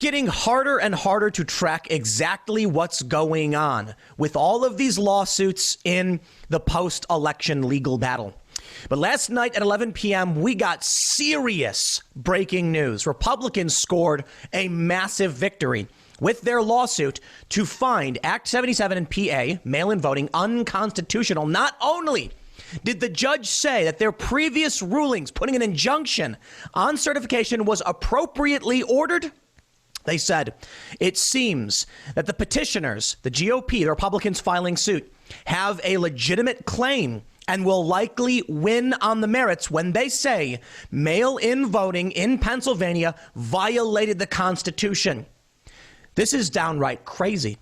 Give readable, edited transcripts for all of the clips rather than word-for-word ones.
getting harder and harder to track exactly what's going on with all of these lawsuits in the post-election legal battle. But last night at 11 p.m., we got serious breaking news. Republicans scored a massive victory with their lawsuit to find Act 77 in PA, mail-in voting, unconstitutional. Not only did the judge say that their previous rulings putting an injunction on certification was appropriately ordered, they said, it seems that the petitioners, the GOP, the Republicans filing suit, have a legitimate claim and will likely win on the merits when they say mail-in voting in Pennsylvania violated the Constitution. This is downright crazy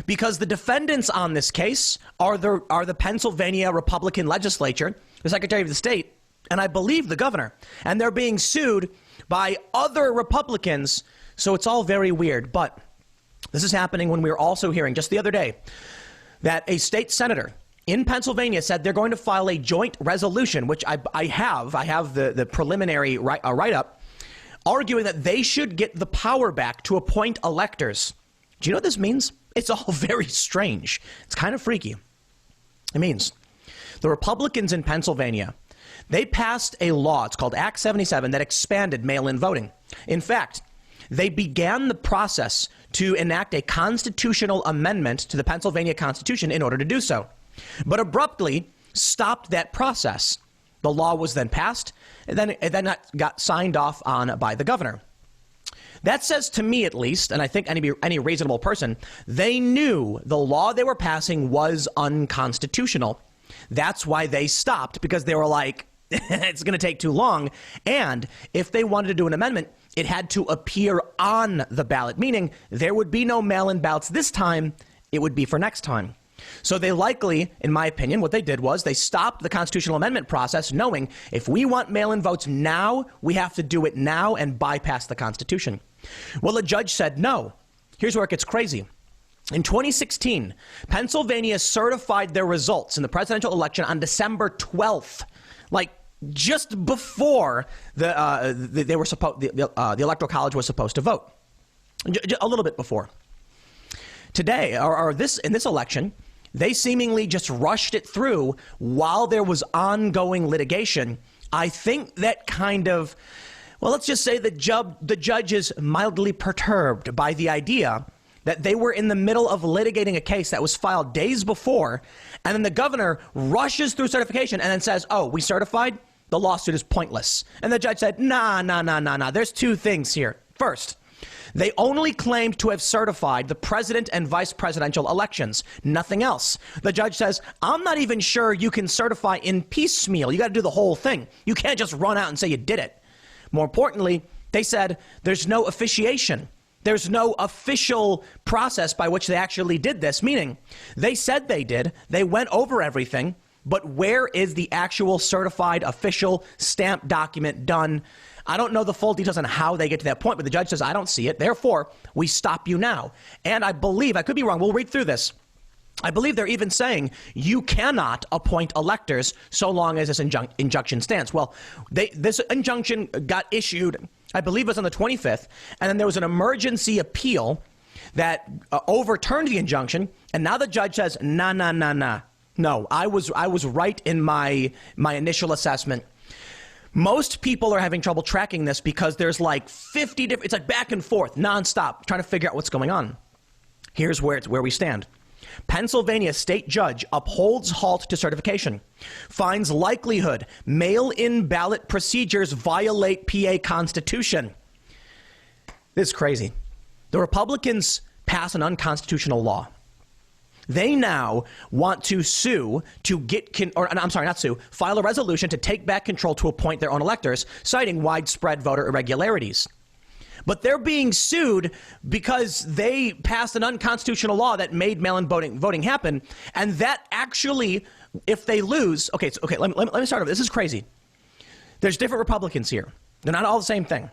because the defendants on this case are the Pennsylvania Republican legislature, the Secretary of the State, and I believe the governor. And they're being sued by other Republicans. So it's all very weird. But this is happening when we were also hearing just the other day that a state senator in Pennsylvania said they're going to file a joint resolution, which I have the preliminary write-up, arguing that they should get the power back to appoint electors. Do you know what this means? It's all very strange. It's kind of freaky. It means the Republicans in Pennsylvania, they passed a law, it's called Act 77, that expanded mail-in voting. In fact, they began the process to enact a constitutional amendment to the Pennsylvania Constitution in order to do so, but abruptly stopped that process. The law was then passed, and then it got signed off on by the governor. That says to me, at least, and I think any reasonable person, they knew the law they were passing was unconstitutional. That's why they stopped, because they were like, it's going to take too long. And if they wanted to do an amendment, it had to appear on the ballot, meaning there would be no mail-in ballots this time. It would be for next time. So they likely, in my opinion, what they did was they stopped the constitutional amendment process, knowing if we want mail-in votes now, we have to do it now and bypass the Constitution. Well, the judge said no. Here's where it gets crazy. In 2016, Pennsylvania certified their results in the presidential election on December 12th, like just before the Electoral College was supposed to vote, a little bit before. Today, in this election, they seemingly just rushed it through while there was ongoing litigation. I think that kind of, well, let's just say the judge is mildly perturbed by the idea that they were in the middle of litigating a case that was filed days before, and then the governor rushes through certification and then says, oh, we certified? The lawsuit is pointless. And the judge said, nah. There's two things here. First, they only claimed to have certified the president and vice presidential elections, nothing else. The judge says, I'm not even sure you can certify in piecemeal. You got to do the whole thing. You can't just run out and say you did it. More importantly, they said there's no officiation. There's no official process by which they actually did this, meaning they said they did. They went over everything, but where is the actual certified official stamped document done? I don't know the full details on how they get to that point, but the judge says, I don't see it. Therefore, we stop you now. And I believe, I could be wrong, we'll read through this. I believe they're even saying you cannot appoint electors so long as this injunction stands. Well, this injunction got issued, I believe it was on the 25th, and then there was an emergency appeal that overturned the injunction, and now the judge says, nah. No, I was right in my initial assessment. Most people are having trouble tracking this because there's like 50 different, it's like back and forth, nonstop, trying to figure out what's going on. Here's where we stand. Pennsylvania state judge upholds halt to certification, finds likelihood mail-in ballot procedures violate PA Constitution. This is crazy. The Republicans pass an unconstitutional law. They now want to sue to file a resolution to take back control to appoint their own electors, citing widespread voter irregularities. But they're being sued because they passed an unconstitutional law that made mail-in voting happen. And that actually, if they lose, let me start over. This is crazy. There's different Republicans here. They're not all the same thing.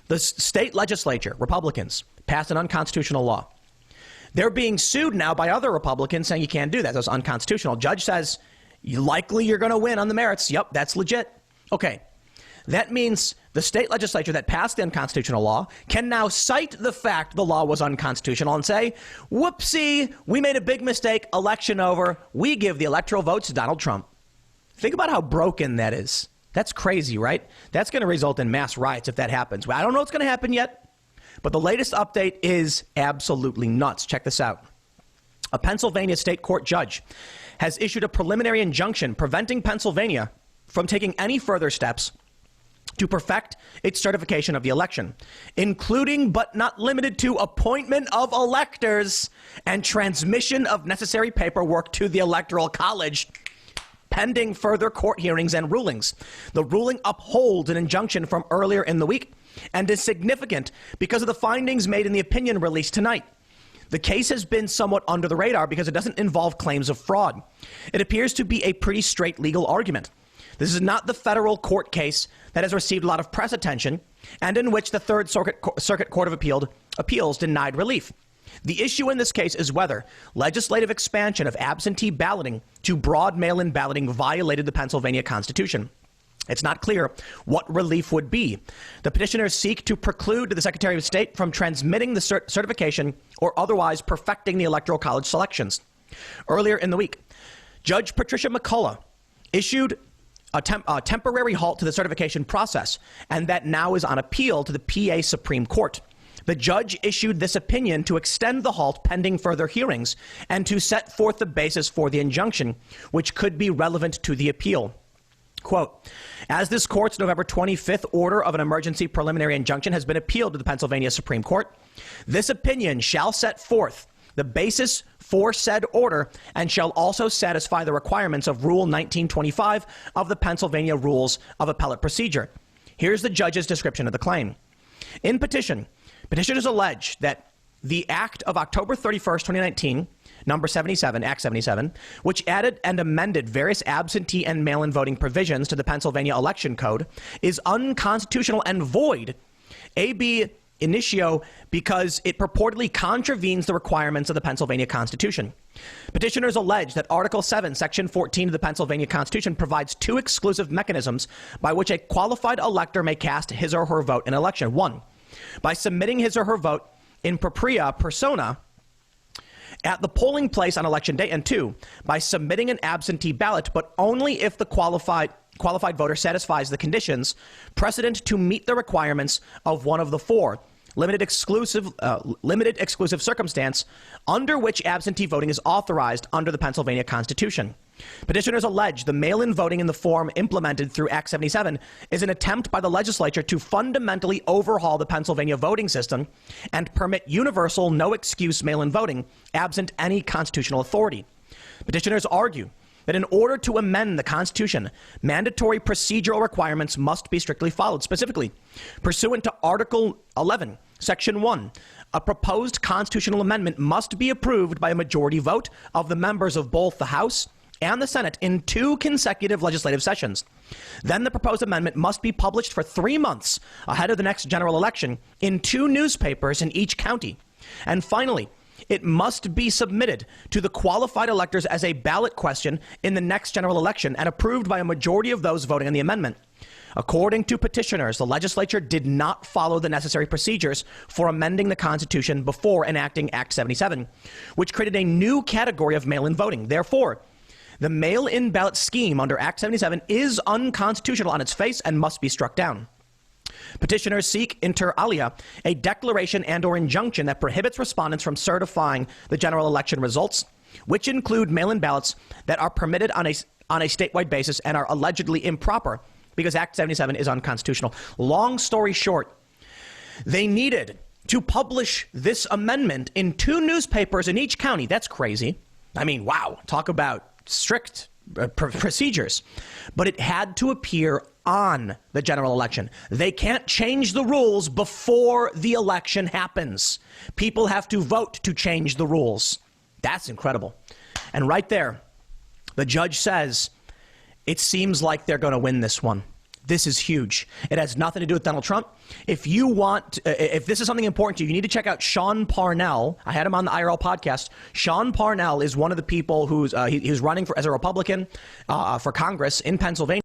The state legislature, Republicans, passed an unconstitutional law. They're being sued now by other Republicans saying you can't do that. That's unconstitutional. Judge says, likely you're going to win on the merits. Yep, that's legit. Okay. That means The state legislature that passed the unconstitutional law can now cite the fact the law was unconstitutional and say, whoopsie, we made a big mistake, election over, we give the electoral votes to Donald Trump. Think about how broken that is. That's crazy, right? That's going to result in mass riots if that happens. I don't know what's going to happen yet, but the latest update is absolutely nuts. Check this out. A Pennsylvania state court judge has issued a preliminary injunction preventing Pennsylvania from taking any further steps to perfect its certification of the election, including but not limited to appointment of electors and transmission of necessary paperwork to the Electoral College, pending further court hearings and rulings. The ruling upholds an injunction from earlier in the week and is significant because of the findings made in the opinion released tonight. The case has been somewhat under the radar because it doesn't involve claims of fraud. It appears to be a pretty straight legal argument. This is not the federal court case that has received a lot of press attention and in which the Third Circuit Court of Appeals denied relief. The issue in this case is whether legislative expansion of absentee balloting to broad mail-in balloting violated the Pennsylvania Constitution. It's not clear what relief would be. The petitioners seek to preclude the Secretary of State from transmitting the certification or otherwise perfecting the Electoral College selections. Earlier in the week, Judge Patricia McCullough issued a temporary halt to the certification process, and that now is on appeal to the PA Supreme Court. The judge issued this opinion to extend the halt pending further hearings and to set forth the basis for the injunction, which could be relevant to the appeal. Quote, as this court's November 25th order of an emergency preliminary injunction has been appealed to the Pennsylvania Supreme Court, this opinion shall set forth the basis for said order and shall also satisfy the requirements of Rule 1925 of the Pennsylvania Rules of Appellate Procedure. Here's the judge's description of the claim. In petition, petitioners allege that the Act of October 31st, 2019, number 77, Act 77, which added and amended various absentee and mail-in voting provisions to the Pennsylvania Election Code, is unconstitutional and void, ab initio, because it purportedly contravenes the requirements of the Pennsylvania Constitution. Petitioners allege that Article 7, Section 14 of the Pennsylvania Constitution provides two exclusive mechanisms by which a qualified elector may cast his or her vote in an election. One, by submitting his or her vote in propria persona at the polling place on election day, and two, by submitting an absentee ballot, but only if the qualified voter satisfies the conditions precedent to meet the requirements of one of the four limited exclusive circumstance under which absentee voting is authorized under the Pennsylvania Constitution. Petitioners allege the mail-in voting in the form implemented through Act 77 is an attempt by the legislature to fundamentally overhaul the Pennsylvania voting system and permit universal, no-excuse mail-in voting absent any constitutional authority. Petitioners argue that in order to amend the Constitution, mandatory procedural requirements must be strictly followed. Specifically, pursuant to Article 11, Section 1, a proposed constitutional amendment must be approved by a majority vote of the members of both the House and the Senate in 2 consecutive legislative sessions. Then the proposed amendment must be published for 3 months ahead of the next general election in 2 newspapers in each county. And finally, it must be submitted to the qualified electors as a ballot question in the next general election and approved by a majority of those voting on the amendment. According to petitioners, the legislature did not follow the necessary procedures for amending the Constitution before enacting Act 77, which created a new category of mail-in voting. Therefore, the mail-in ballot scheme under Act 77 is unconstitutional on its face and must be struck down. Petitioners seek, inter alia, a declaration and or injunction that prohibits respondents from certifying the general election results, which include mail-in ballots that are permitted on a statewide basis and are allegedly improper because Act 77 is unconstitutional. Long story short, they needed to publish this amendment in 2 newspapers in each county. That's crazy. I mean, wow, talk about strict procedures. But it had to appear on the general election. They can't change the rules before the election happens. People have to vote to change the rules. That's incredible. And right there, the judge says, it seems like they're going to win this one. This is huge. It has nothing to do with Donald Trump. If this is something important to you, you need to check out Sean Parnell. I had him on the IRL podcast. Sean Parnell is one of the people who's running as a Republican for Congress in Pennsylvania.